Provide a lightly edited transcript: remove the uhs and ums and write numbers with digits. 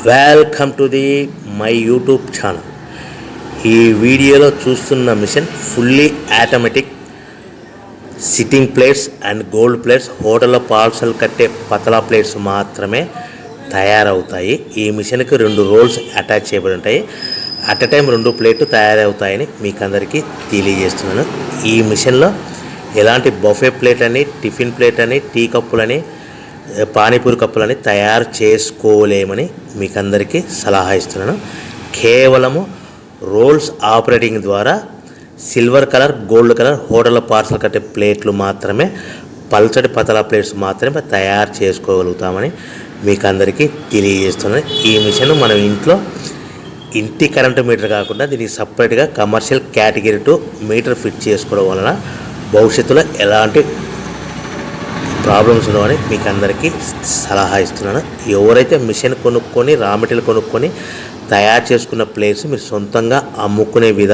Welcome to the my YouTube channel. ఈ వీడియోలో చూస్తున్న machine fully automatic sitting plates and gold plates, హోటల్లో parcel కట్టే పతలా ప్లేట్స్ మాత్రమే తయారవుతాయి. ఈ మిషన్కి 2 రోల్స్ అటాచ్ చేయబడి ఉంటాయి. అట్ ఎ టైం 2 ప్లేట్లు తయారవుతాయని మీకు అందరికీ తెలియజేస్తున్నాను. ఈ మిషన్లో ఎలాంటి బఫే ప్లేట్ అని, టిఫిన్ ప్లేట్ అని, టీ కప్పులని, పానీపూరి కప్పులని తయారు చేసుకోలేమని మీకు అందరికీ సలహా ఇస్తున్నాను. కేవలము రోల్స్ ఆపరేటింగ్ ద్వారా silver colour, gold colour hotel parcel కట్టే ప్లేట్లు మాత్రమే, పల్చటి పతలా ప్లేట్స్ మాత్రమే తయారు చేసుకోగలుగుతామని మీకు అందరికీ తెలియజేస్తున్నాను. ఈ మిషన్ మనం ఇంటి కరెంటు మీటర్ కాకుండా దీనికి సపరేట్గా కమర్షియల్ కేటగిరీ 2 మీటర్ ఫిట్ చేసుకోవడం వలన భవిష్యత్తులో ఎలాంటి ప్రాబ్లమ్స్ ఉండవని మీకు అందరికీ సలహా ఇస్తున్నాను. ఎవరైతే మిషన్ కొనుక్కొని, రా మెటీరియల్ కొనుక్కొని తయారు చేసుకున్న ప్లేట్స్ మీరు సొంతంగా అమ్ముకునే విధానం